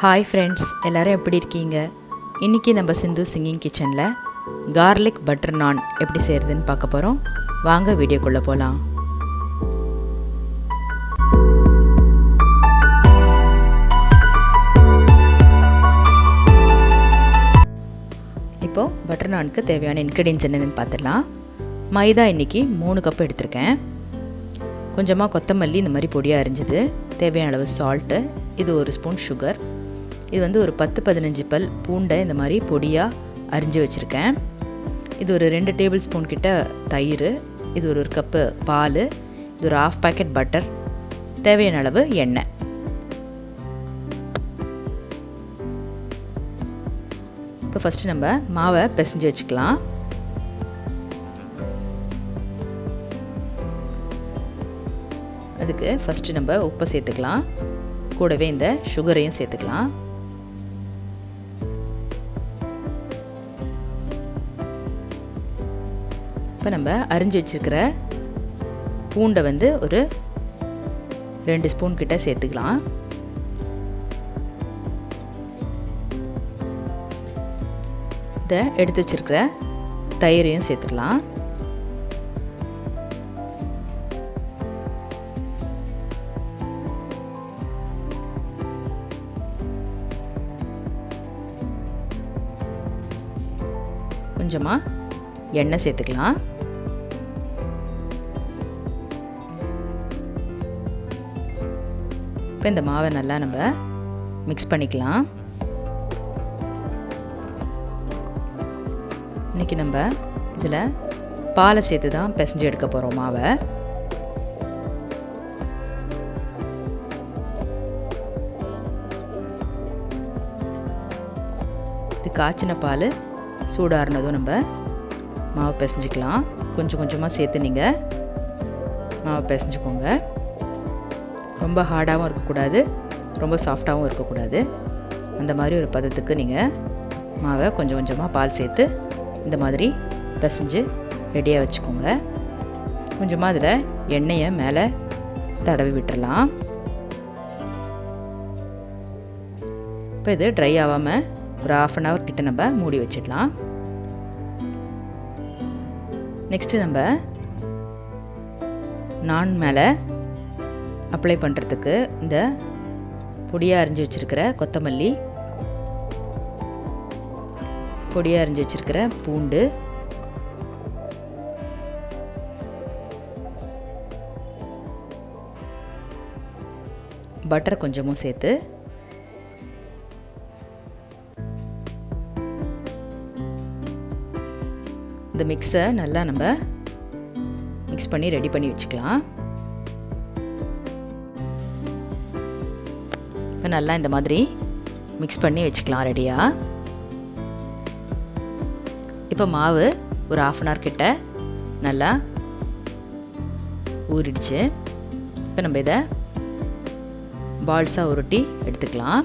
Hi friends, எல்லோரும் எப்படி இருக்கீங்க? இன்றைக்கி நம்ம சிந்து சிங்கிங் கிச்சனில் கார்லிக் பட்டர் நான் எப்படி செய்கிறதுன்னு பார்க்க போகிறோம். வாங்க வீடியோக்குள்ளே போகலாம். இப்போது பட்டர் நானுக்கு தேவையான இன்க்ரீடியன்ஸ் என்னென்னு பார்த்துடலாம். மைதா இன்றைக்கி 3 கப் எடுத்திருக்கேன். கொஞ்சமாக கொத்தமல்லி இந்த மாதிரி பொடியாக அரிஞ்சது, தேவையான அளவு சால்ட்டு, இது 1 ஸ்பூன் சுகர், இது ஒரு 10-15 பல் பூண்டை இந்த மாதிரி பொடியாக அரிஞ்சு வச்சுருக்கேன். இது ஒரு 2 டேபிள் ஸ்பூன் கிட்ட தயிர், இது ஒரு கப்பு பால், இது ஒரு 1/2 பாக்கெட் பட்டர், தேவையான அளவு எண்ணெய். இப்போ ஃபஸ்ட்டு நம்ம மாவை பிசைஞ்சு வச்சுக்கலாம். அதுக்கு ஃபஸ்ட்டு நம்ம உப்பை சேர்த்துக்கலாம், கூடவே இந்த சுகரையும் சேர்த்துக்கலாம். இப்போ நம்ம அரிஞ்சு வச்சுருக்கிற பூண்டை ஒரு 2 ஸ்பூன் கிட்ட சேர்த்துக்கலாம். இதை எடுத்து வச்சுருக்கிற தயிரையும் சேர்த்துக்கலாம். கொஞ்சமாக எண்ணெய் சேர்த்துக்கலாம். இப்போ இந்த மாவை நல்லா நம்ம மிக்ஸ் பண்ணிக்கலாம். இன்றைக்கி நம்ம இதில் பாலை சேர்த்து தான் பிசைஞ்சு எடுக்க போகிறோம் மாவை. இது காய்ச்சின பால் சூடாறுனதும் நம்ம மாவை பிசைஞ்சிக்கலாம். கொஞ்சம் கொஞ்சமாக சேர்த்து நீங்கள் மாவை பிசைஞ்சுக்கோங்க. ரொம்ப ஹார்டாகவும் இருக்கக்கூடாது, ரொம்ப சாஃப்டாகவும் இருக்கக்கூடாது. அந்த மாதிரி ஒரு பதத்துக்கு நீங்கள் மாவை கொஞ்சம் கொஞ்சமாக பால் சேர்த்து இந்த மாதிரி பிசைஞ்சு ரெடியாக வச்சுக்கோங்க. கொஞ்சமாக அதில் எண்ணெயை மேலே தடவி விட்டுடலாம். இப்போ இது ட்ரை ஆகாமல் ஒரு 1/2 hour கிட்ட நம்ம மூடி வச்சிடலாம். நெக்ஸ்ட்டு நம்ம நான் மேலே அப்ளை பண்ணுறதுக்கு இந்த பொடியாக அரிஞ்சு வச்சுருக்கிற கொத்தமல்லி, பொடியாக அரிஞ்சு வச்சுருக்கிற பூண்டு, பட்டர் கொஞ்சமும் சேர்த்து இந்த மிக்ஸை நல்லா நம்ம மிக்ஸ் பண்ணி ரெடி பண்ணி வச்சுக்கலாம். இப்போ நல்லா இந்த மாதிரி மிக்ஸ் பண்ணி வச்சுக்கலாம் ரெடியாக. இப்போ மாவு ஒரு 1/2 hour கிட்ட நல்லா ஊறிடுச்சு. இப்போ நம்ம இதை பால்ஸாக உருட்டி எடுத்துக்கலாம்.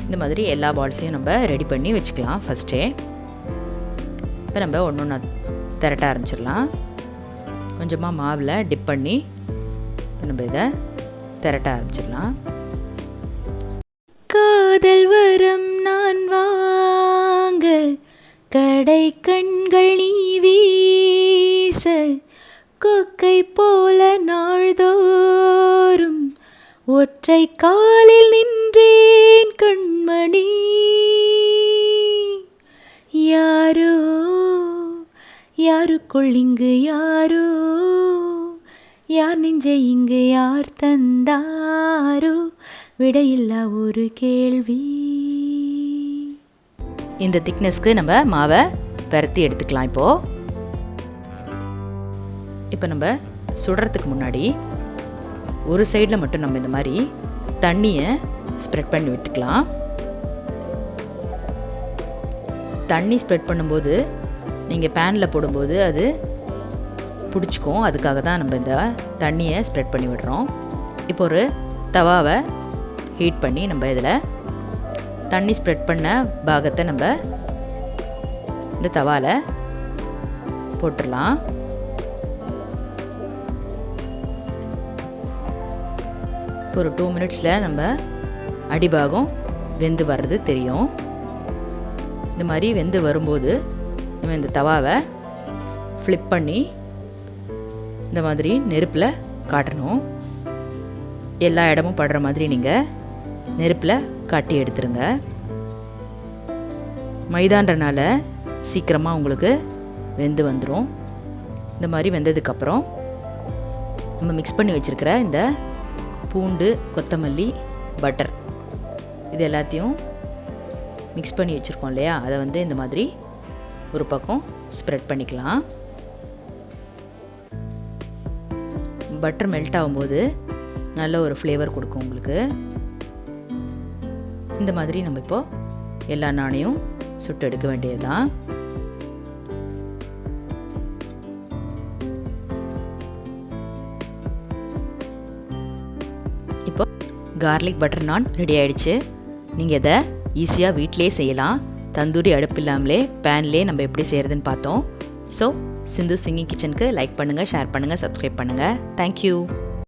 இந்த மாதிரி எல்லா பால்ஸையும் நம்ம ரெடி பண்ணி வச்சுக்கலாம் ஃபஸ்ட்டே. இப்போ நம்ம ஒன்று ஒன்றா திரட்ட ஆரம்பிச்சிடலாம். கொஞ்சமாக மாவில் டிப் பண்ணி இப்போ நம்ம இதை திரட்ட ஆரம்பிச்சிடலாம். காதல் வரம் நான் வாங்க, கடை கண்கள் நீ வீச, கொக்கை போல நாள்தோறும் ஒற்றை காலில் நின்றேன் கண்மணி. யாரோ யாருக்குள் இங்கு யாரோ, யார் நெஞ்சை இங்கு யார் தந்தாரோ, விடையில்லா ஒரு கேள்வி. இந்த திக்னஸ்க்கு நம்ம மாவை பரத்தி எடுத்துக்கலாம். இப்போ நம்ம சுடுறதுக்கு முன்னாடி ஒரு சைடில் மட்டும் நம்ம இந்த மாதிரி தண்ணியை ஸ்ப்ரெட் பண்ணி விட்டுக்கலாம். தண்ணி ஸ்ப்ரெட் பண்ணும்போது நீங்கள் பேனில் போடும்போது அது பிடிச்சிக்கும், அதுக்காக தான் நம்ம இந்த தண்ணியை ஸ்ப்ரெட் பண்ணி விடுறோம். இப்போ ஒரு தவாவை ஹீட் பண்ணி நம்ம இதில் தண்ணி ஸ்ப்ரெட் பண்ண பாகத்தை நம்ம இந்த தவாவில் போட்டுடலாம். ஒரு 2 மினிட்ஸில் நம்ம அடிபாகம் வெந்து வர்றது தெரியும். இந்த மாதிரி வெந்து வரும்போது நம்ம இந்த தவாவை ஃப்ளிப் பண்ணி இந்த மாதிரி நெருப்பில் காட்டணும். எல்லா இடமும் படுற மாதிரி நீங்கள் நெருப்பில் காட்டி எடுத்துருங்க. மைதான்றனால சீக்கிரமாக உங்களுக்கு வெந்து வந்துடும். இந்த மாதிரி வெந்ததுக்கப்புறம் நம்ம மிக்ஸ் பண்ணி வச்சுருக்கிற இந்த பூண்டு, கொத்தமல்லி, பட்டர் இது எல்லாத்தையும் மிக்ஸ் பண்ணி வச்சுருக்கோம் இல்லையா, அதை வந்து இந்த மாதிரி ஒரு பக்கம் ஸ்ப்ரெட் பண்ணிக்கலாம். பட்டர் மெல்ட் ஆகும்போது நல்ல ஒரு ஃப்ளேவர் கொடுக்கும் உங்களுக்கு. இந்த மாதிரி நம்ம இப்போது எல்லா நானையும் சுட்டு எடுக்க வேண்டியது தான். இப்போ கார்லிக் பட்டர் நான் ரெடி ஆகிடுச்சு. நீங்கள் இதை ஈஸியாக வீட்டிலே செய்யலாம். தந்தூரி அடுப்பு இல்லாமலே பேன்லேயே நம்ம எப்படி செய்கிறதுன்னு பார்த்தோம். ஸோ சிந்து சிங்கிங் கிச்சனுக்கு லைக் பண்ணுங்கள், ஷேர் பண்ணுங்கள், சப்ஸ்கிரைப் பண்ணுங்கள். தேங்க்யூ.